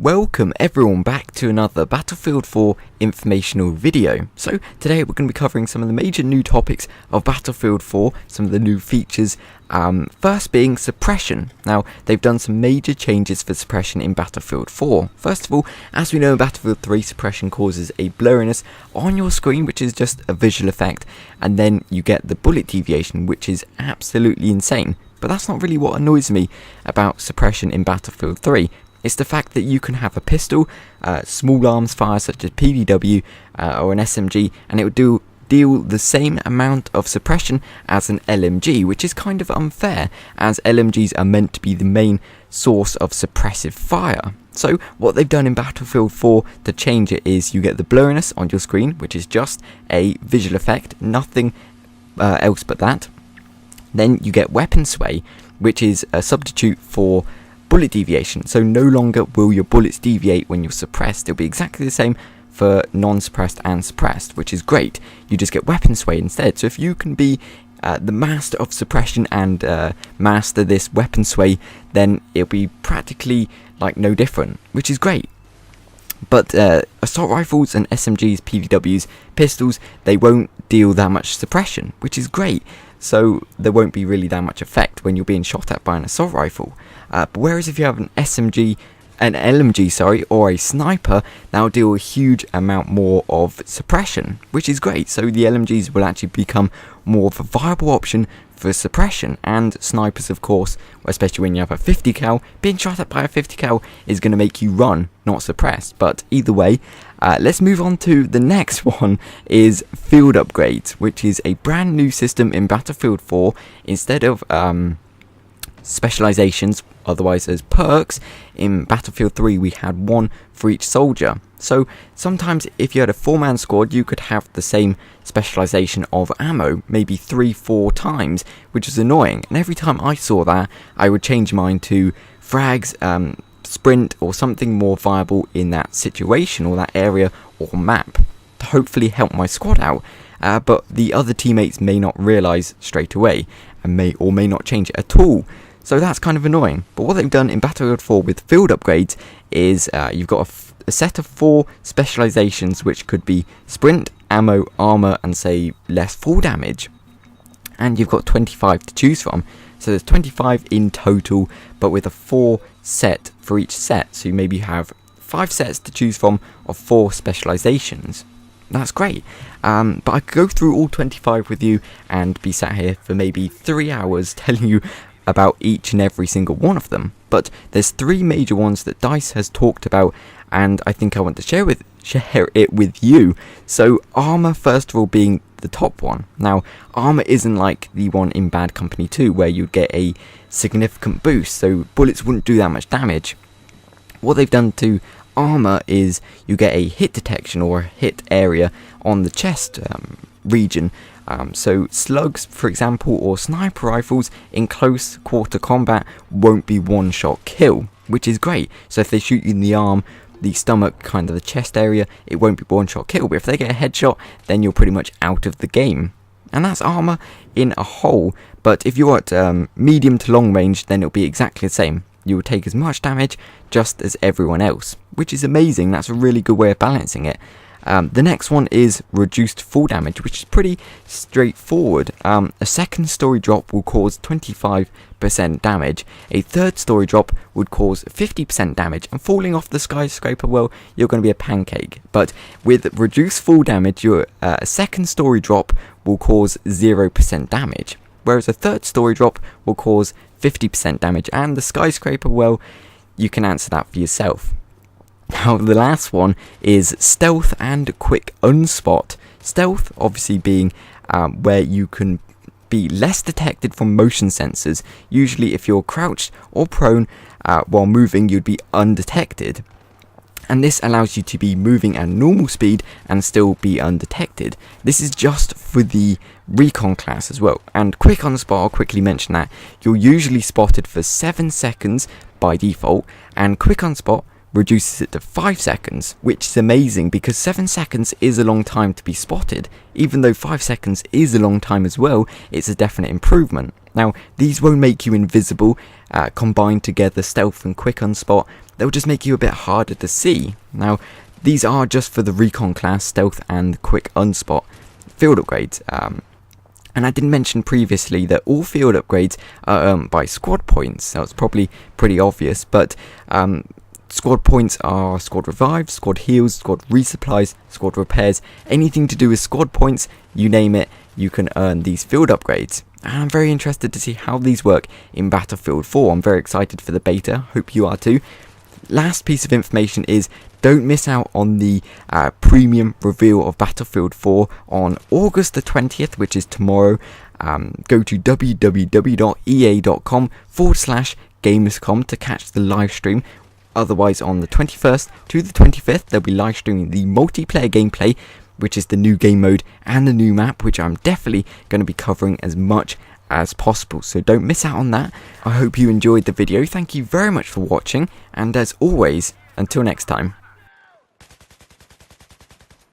Welcome everyone back to another Battlefield 4 informational video. So today we're going to be covering some of the major new topics of Battlefield 4, some of the new features, first being Suppression. Now they've done some major changes for Suppression in Battlefield 4. First of all, as we know in Battlefield 3, Suppression causes a blurriness on your screen, which is just a visual effect, and then you get the bullet deviation, which is absolutely insane. But that's not really what annoys me about Suppression in Battlefield 3. It's the fact that you can have a pistol, small arms fire such as PVW or an SMG, and it would deal the same amount of suppression as an LMG, which is kind of unfair, as LMGs are meant to be the main source of suppressive fire. So what they've done in Battlefield 4 to change it is you get the blurriness on your screen, which is just a visual effect, nothing else but that. Then you get weapon sway, which is a substitute for bullet deviation, so no longer will your bullets deviate when you're suppressed. It'll be exactly the same for non-suppressed and suppressed, which is great. You just get weapon sway instead. So if you can be the master of suppression and master this weapon sway, then it'll be practically like no different, which is great. But assault rifles and SMGs, PVWs, pistols, they won't deal that much suppression, which is great. So there won't be really that much effect when you're being shot at by an assault rifle. But whereas if you have an LMG, or a sniper, that'll deal a huge amount more of suppression, which is great. So the LMGs will actually become more of a viable option for suppression, and snipers, of course, especially when you have a 50 cal, being shot at by a 50 cal is going to make you run, not suppress. But either way, let's move on to the next one, is field upgrades, which is a brand new system in Battlefield 4. Instead of specializations, otherwise as perks, in Battlefield 3 we had one for each soldier. So sometimes if you had a 4-man squad, you could have the same specialization of ammo, maybe 3-4 times, which is annoying. And every time I saw that, I would change mine to frags, sprint, or something more viable in that situation or that area or map to hopefully help my squad out. But the other teammates may not realize straight away and may not change it at all. So that's kind of annoying. But what they've done in Battlefield 4 with field upgrades is you've got a set of 4 specializations, which could be sprint, ammo, armor, and say less fall damage. And you've got 25 to choose from. So there's 25 in total, but with a 4 set for each set. So you maybe have 5 sets to choose from of 4 specializations. That's great. But I could go through all 25 with you and be sat here for maybe 3 hours telling you about each and every single one of them. But there's 3 major ones that DICE has talked about, and I think I want to share it with you. So armor, first of all, being the top one. Now armor isn't like the one in Bad Company 2 where you'd get a significant boost, so bullets wouldn't do that much damage. What they've done to armor is you get a hit detection or a hit area on the chest region. So slugs, for example, or sniper rifles in close quarter combat won't be one-shot kill, which is great. So if they shoot you in the arm, the stomach, kind of the chest area, it won't be one-shot kill. But if they get a headshot, then you're pretty much out of the game. And that's armor in a whole. But if you're at medium to long range, then it'll be exactly the same. You will take as much damage just as everyone else, which is amazing. That's a really good way of balancing it. The next one is reduced fall damage, which is pretty straightforward. A second story drop will cause 25% damage. A third story drop would cause 50% damage. And falling off the skyscraper, well, you're going to be a pancake. But with reduced fall damage, your second story drop will cause 0% damage. Whereas a third story drop will cause 50% damage. And the skyscraper, well, you can answer that for yourself. Now the last one is stealth and quick unspot. Stealth obviously being where you can be less detected from motion sensors. Usually if you're crouched or prone while moving, you'd be undetected. And this allows you to be moving at normal speed and still be undetected. This is just for the recon class as well. And quick unspot, I'll quickly mention that you're usually spotted for 7 seconds by default, and quick unspot reduces it to 5 seconds, which is amazing because 7 seconds is a long time to be spotted. Even though 5 seconds is a long time as well, it's a definite improvement. Now, these won't make you invisible. Combined together, stealth and quick unspot, they'll just make you a bit harder to see. Now, these are just for the recon class, stealth and quick unspot field upgrades. And I didn't mention previously that all field upgrades are earned by squad points. That was probably pretty obvious, but squad points are squad revives, squad heals, squad resupplies, squad repairs. Anything to do with squad points, you name it, you can earn these field upgrades. And I'm very interested to see how these work in Battlefield 4. I'm very excited for the beta, hope you are too. Last piece of information is, don't miss out on the premium reveal of Battlefield 4 on August the 20th, which is tomorrow. Go to www.ea.com/Gamescom to catch the live stream. Otherwise, on the 21st to the 25th, they'll be live streaming the multiplayer gameplay, which is the new game mode and the new map, which I'm definitely going to be covering as much as possible. So don't miss out on that. I hope you enjoyed the video. Thank you very much for watching, and as always, until next time.